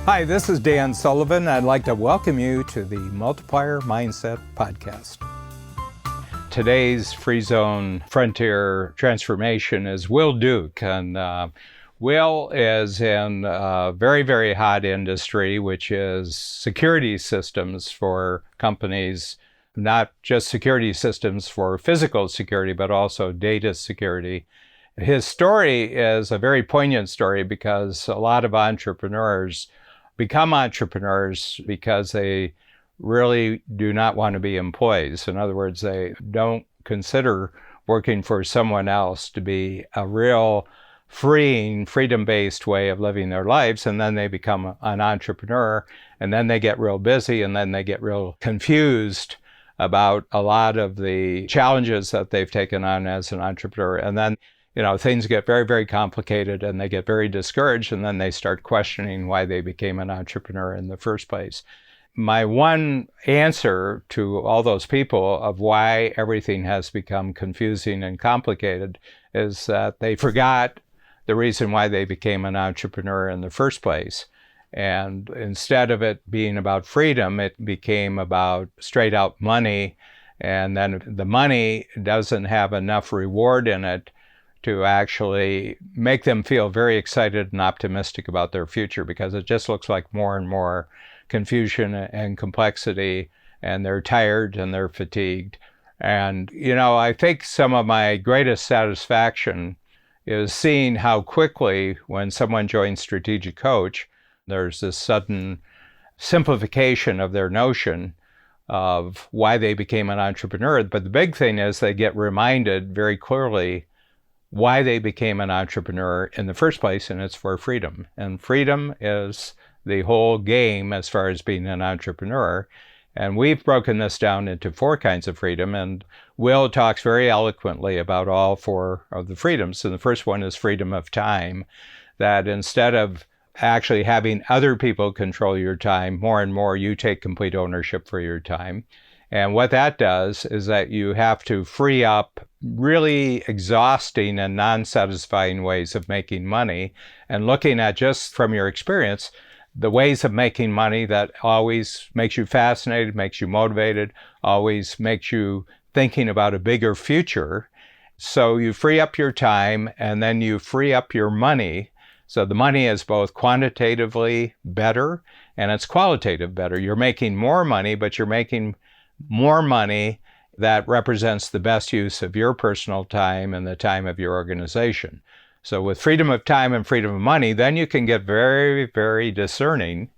Hi, this is Dan Sullivan. I'd like to welcome you to the Multiplier Mindset Podcast. Today's Free Zone Frontier Transformation is Will Duke. And Will is in a very, very hot industry, which is security systems for companies, not just security systems for physical security, but also data security. His story is a very poignant story because a lot of entrepreneurs become entrepreneurs because they really do not want to be employees. In other words, they don't consider working for someone else to be a real freeing, freedom-based way of living their lives. And then they become an entrepreneur, and then they get real busy, and then they get real confused about a lot of the challenges that they've taken on as an entrepreneur. And then things get very, very complicated and they get very discouraged, and then they start questioning why they became an entrepreneur in the first place. My one answer to all those people of why everything has become confusing and complicated is that they forgot the reason why they became an entrepreneur in the first place. And instead of it being about freedom, it became about straight out money. And then the money doesn't have enough reward in it to actually make them feel very excited and optimistic about their future, because it just looks like more and more confusion and complexity, and they're tired and they're fatigued. And, I think some of my greatest satisfaction is seeing how quickly, when someone joins Strategic Coach, there's this sudden simplification of their notion of why they became an entrepreneur. But the big thing is they get reminded very clearly why they became an entrepreneur in the first place, and it's for freedom. And freedom is the whole game as far as being an entrepreneur. And we've broken this down into 4 kinds of freedom, and Will talks very eloquently about all 4 of the freedoms. And the first one is freedom of time, that instead of actually having other people control your time, more and more you take complete ownership for your time. And what that does is that you have to free up really exhausting and non-satisfying ways of making money, and looking at, just from your experience, the ways of making money that always makes you fascinated, makes you motivated, always makes you thinking about a bigger future. So you free up your time, and then you free up your money. So the money is both quantitatively better and it's qualitative better. You're making more money, but you're making more money that represents the best use of your personal time and the time of your organization. So with freedom of time and freedom of money, then you can get very, very discerning,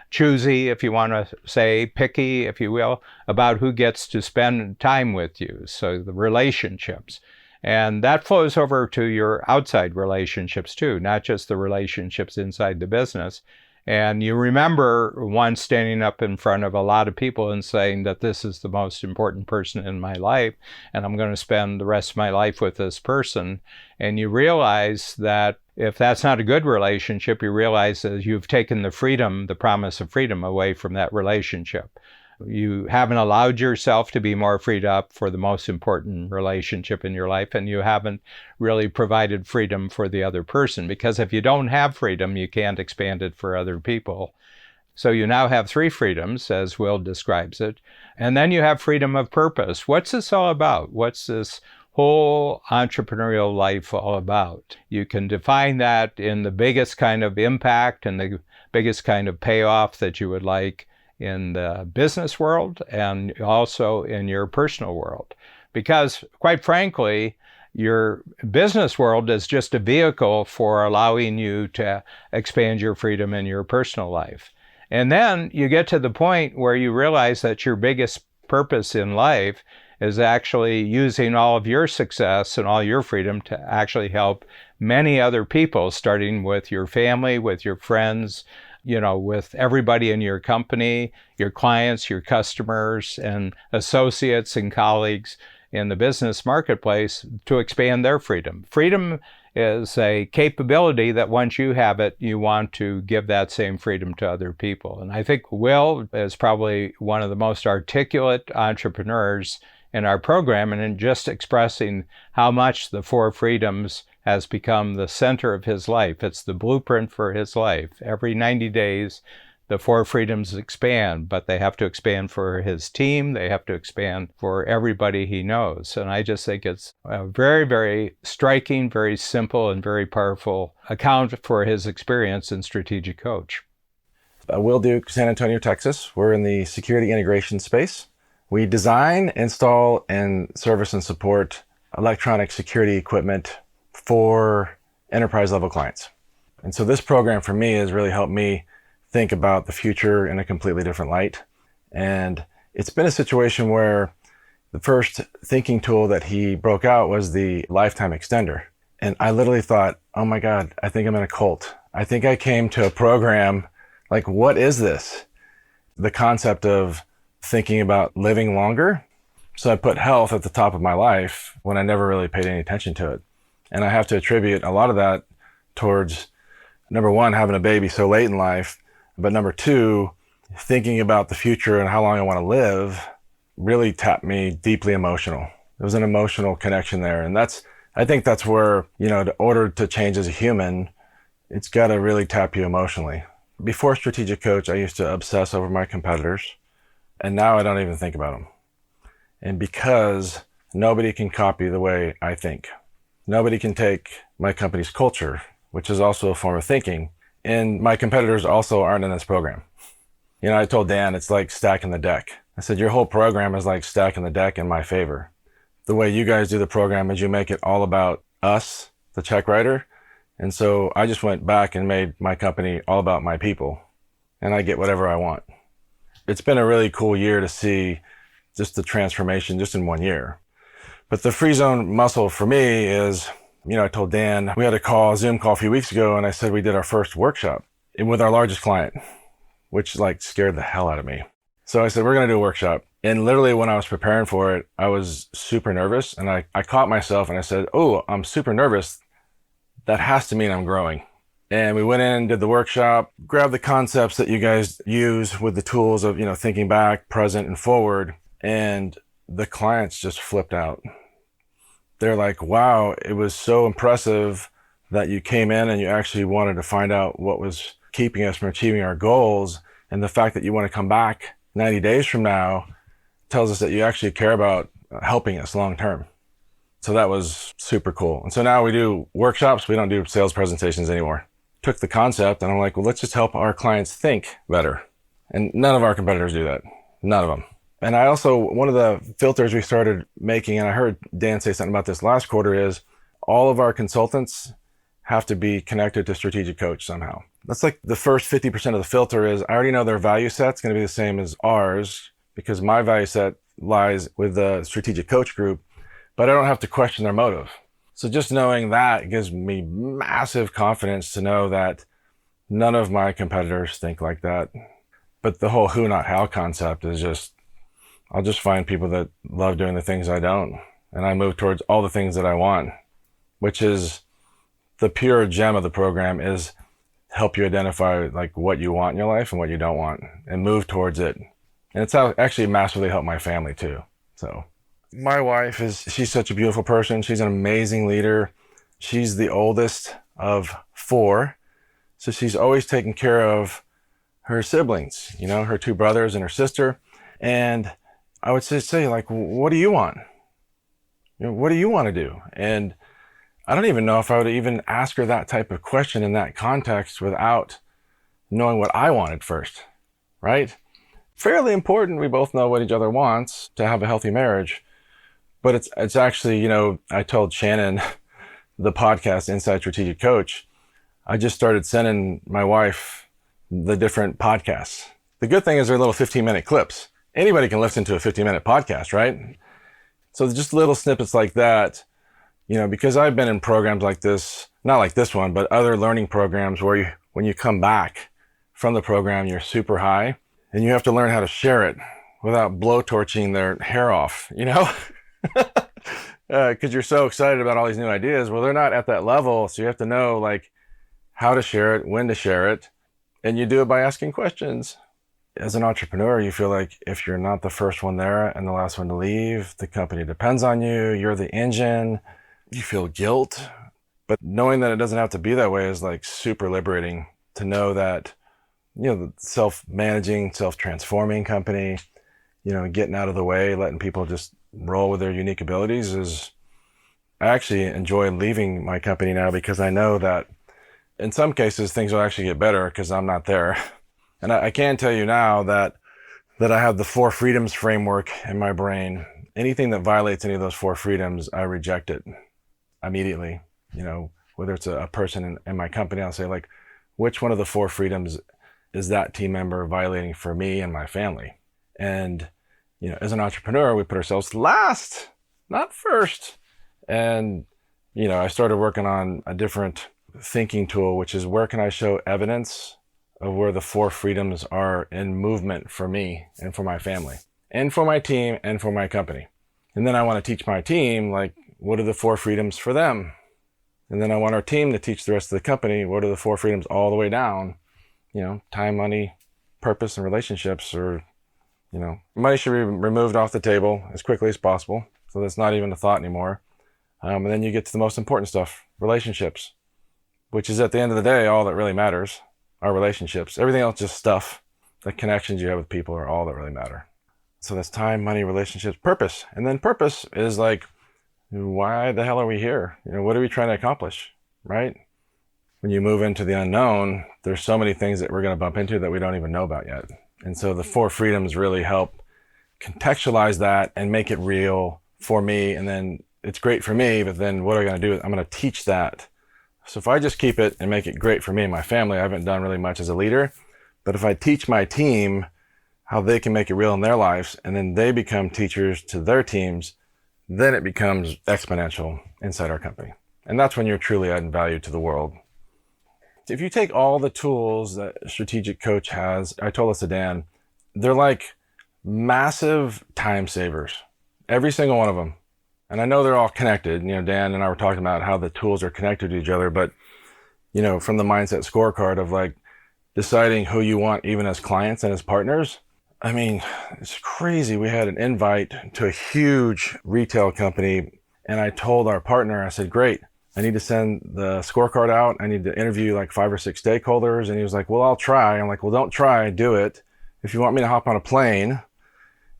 choosy, if you want to say, picky, if you will, about who gets to spend time with you. So the relationships. And that flows over to your outside relationships too, not just the relationships inside the business. And you remember once standing up in front of a lot of people and saying that this is the most important person in my life, and I'm going to spend the rest of my life with this person. And you realize that if that's not a good relationship, you realize that you've taken the freedom, the promise of freedom, away from that relationship. You haven't allowed yourself to be more freed up for the most important relationship in your life, and you haven't really provided freedom for the other person, because if you don't have freedom, you can't expand it for other people. So you now have 3 freedoms, as Will describes it, and then you have freedom of purpose. What's this all about? What's this whole entrepreneurial life all about? You can define that in the biggest kind of impact and the biggest kind of payoff that you would like in the business world and also in your personal world. Because quite frankly, your business world is just a vehicle for allowing you to expand your freedom in your personal life. And then you get to the point where you realize that your biggest purpose in life is actually using all of your success and all your freedom to actually help many other people, starting with your family, with your friends, with everybody in your company, your clients, your customers, and associates and colleagues in the business marketplace, to expand their freedom. Freedom is a capability that once you have it, you want to give that same freedom to other people. And I think Will is probably one of the most articulate entrepreneurs in our program, and in just expressing how much the 4 freedoms has become the center of his life. It's the blueprint for his life. Every 90 days, the four freedoms expand, but they have to expand for his team. They have to expand for everybody he knows. And I just think it's a very, very striking, very simple, and very powerful account for his experience in Strategic Coach. Will Duke, San Antonio, Texas. We're in the security integration space. We design, install, and service and support electronic security equipment for enterprise level clients. And so this program for me has really helped me think about the future in a completely different light. And it's been a situation where the first thinking tool that he broke out was the lifetime extender. And I literally thought, oh my God, I think I'm in a cult. I think I came to a program like, what is this? The concept of thinking about living longer. So I put health at the top of my life when I never really paid any attention to it. And I have to attribute a lot of that towards, number one, having a baby so late in life. But number two, thinking about the future and how long I want to live really tapped me deeply emotional. There was an emotional connection there. And I think that's where, in order to change as a human, it's got to really tap you emotionally. Before Strategic Coach, I used to obsess over my competitors. And now I don't even think about them. And because nobody can copy the way I think. Nobody can take my company's culture, which is also a form of thinking. And my competitors also aren't in this program. I told Dan, it's like stacking the deck. I said, your whole program is like stacking the deck in my favor. The way you guys do the program is you make it all about us, the check writer. And so I just went back and made my company all about my people. And I get whatever I want. It's been a really cool year to see just the transformation just in 1 year. But the free zone muscle for me is, I told Dan, we had a Zoom call a few weeks ago, and I said we did our first workshop with our largest client, which scared the hell out of me. So I said, we're going to do a workshop. And literally when I was preparing for it, I was super nervous, and I caught myself and I said, oh, I'm super nervous. That has to mean I'm growing. And we went in, did the workshop, grabbed the concepts that you guys use with the tools of, thinking back, present, and forward. And the clients just flipped out. They're like, wow, it was so impressive that you came in and you actually wanted to find out what was keeping us from achieving our goals. And the fact that you want to come back 90 days from now tells us that you actually care about helping us long term. So that was super cool. And so now we do workshops. We don't do sales presentations anymore. Took the concept and I'm like, well, let's just help our clients think better. And none of our competitors do that. None of them. And I also, one of the filters we started making, and I heard Dan say something about this last quarter, is all of our consultants have to be connected to Strategic Coach somehow. That's like the first 50% of the filter is I already know their value set's going to be the same as ours because my value set lies with the Strategic Coach group, but I don't have to question their motive. So just knowing that gives me massive confidence to know that none of my competitors think like that. But the whole who, not how concept is just, I'll just find people that love doing the things I don't. And I move towards all the things that I want, which is the pure gem of the program is help you identify what you want in your life and what you don't want and move towards it. And it's actually massively helped my family too. So my wife she's such a beautiful person. She's an amazing leader. She's the oldest of 4. So she's always taking care of her siblings, her 2 brothers and her sister. And I would say what do you want? What do you want to do? And I don't even know if I would even ask her that type of question in that context without knowing what I wanted first, right? Fairly important. We both know what each other wants to have a healthy marriage. But it's actually, I told Shannon, the podcast Inside Strategic Coach, I just started sending my wife the different podcasts. The good thing is they're little 15-minute clips. Anybody can listen to a 15-minute podcast, right? So just little snippets like that, because I've been in programs like this, not like this one, but other learning programs where when you come back from the program, you're super high and you have to learn how to share it without blowtorching their hair off, because you're so excited about all these new ideas. Well, they're not at that level. So you have to know how to share it, when to share it, and you do it by asking questions. As an entrepreneur, you feel like if you're not the first one there and the last one to leave, the company depends on you. You're the engine. You feel guilt. But knowing that it doesn't have to be that way is like super liberating, to know that, the self-managing, self-transforming company, getting out of the way, letting people just roll with their unique abilities I actually enjoy leaving my company now, because I know that in some cases things will actually get better because I'm not there. And I can tell you now that I have the 4 freedoms framework in my brain. Anything that violates any of those 4 freedoms, I reject it immediately. Whether it's a person in my company, I'll say, like, which one of the 4 freedoms is that team member violating for me and my family? And, as an entrepreneur, we put ourselves last, not first. And, I started working on a different thinking tool, which is, where can I show evidence of where the 4 freedoms are in movement for me and for my family and for my team and for my company. And then I want to teach my team, like, what are the 4 freedoms for them? And then I want our team to teach the rest of the company, what are the 4 freedoms all the way down? Time, money, purpose, and relationships. Or, money should be removed off the table as quickly as possible, so that's not even a thought anymore. And then you get to the most important stuff, relationships, which is, at the end of the day, all that really matters, are relationships. Everything else, just stuff. The connections you have with people are all that really matter. So that's time, money, relationships, purpose. And then purpose is like, why the hell are we here? What are we trying to accomplish, right? When you move into the unknown, there's so many things that we're going to bump into that we don't even know about yet. And so the 4 freedoms really help contextualize that and make it real for me. And then it's great for me, but then what am I going to do? I'm going to teach that. So if I just keep it and make it great for me and my family, I haven't done really much as a leader. But if I teach my team how they can make it real in their lives, and then they become teachers to their teams, then it becomes exponential inside our company. And that's when you're truly adding value to the world. If you take all the tools that a strategic coach has, I told this to Dan, they're like massive time savers, every single one of them. And I know they're all connected. Dan and I were talking about how the tools are connected to each other, but, from the mindset scorecard of like deciding who you want, even as clients and as partners. I mean, it's crazy. We had an invite to a huge retail company, and I told our partner, I said, great, I need to send the scorecard out. I need to interview like 5 or 6 stakeholders. And he was like, well, I'll try. I'm like, well, don't try, do it. If you want me to hop on a plane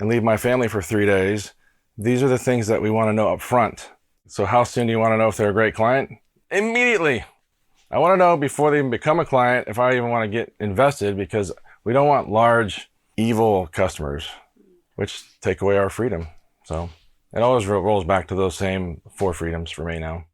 and leave my family for 3 days, these are the things that we want to know up front. So how soon do you want to know if they're a great client? Immediately. I want to know before they even become a client if I even want to get invested, because we don't want large, evil customers, which take away our freedom. So it always rolls back to those same 4 freedoms for me now.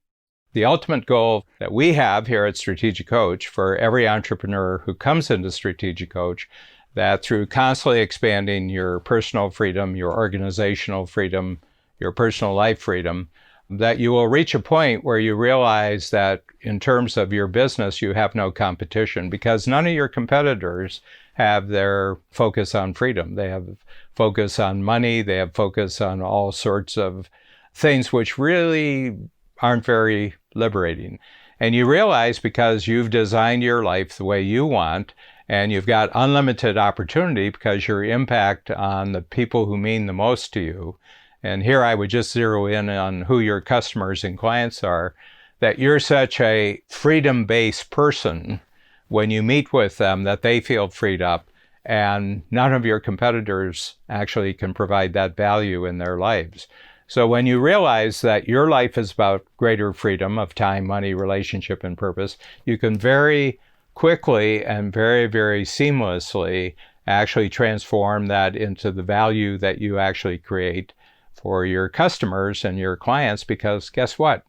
The ultimate goal that we have here at Strategic Coach for every entrepreneur who comes into Strategic Coach, that through constantly expanding your personal freedom, your organizational freedom, your personal life freedom, that you will reach a point where you realize that in terms of your business, you have no competition, because none of your competitors have their focus on freedom. They have focus on money. They have focus on all sorts of things which really aren't very liberating. And you realize, because you've designed your life the way you want, and you've got unlimited opportunity because your impact on the people who mean the most to you, and here I would just zero in on who your customers and clients are, that you're such a freedom-based person when you meet with them that they feel freed up, and none of your competitors actually can provide that value in their lives. So when you realize that your life is about greater freedom of time, money, relationship, and purpose, you can very quickly and very, very seamlessly actually transform that into the value that you actually create for your customers and your clients, because guess what?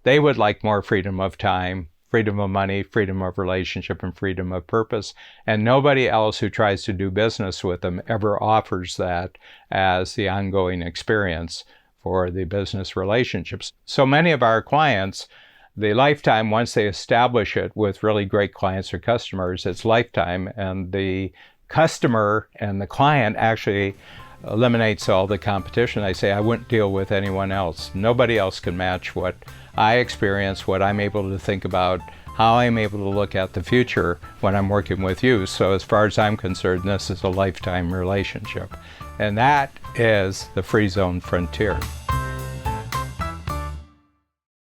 They would like more freedom of time, freedom of money, freedom of relationship, and freedom of purpose. And nobody else who tries to do business with them ever offers that as the ongoing experience for the business relationships. So many of our clients, the lifetime, once they establish it with really great clients or customers, it's lifetime, and the customer and the client actually eliminates all the competition. They say, I wouldn't deal with anyone else. Nobody else can match what I experience, what I'm able to think about, how I'm able to look at the future when I'm working with you. So as far as I'm concerned, this is a lifetime relationship. And that is the free zone frontier.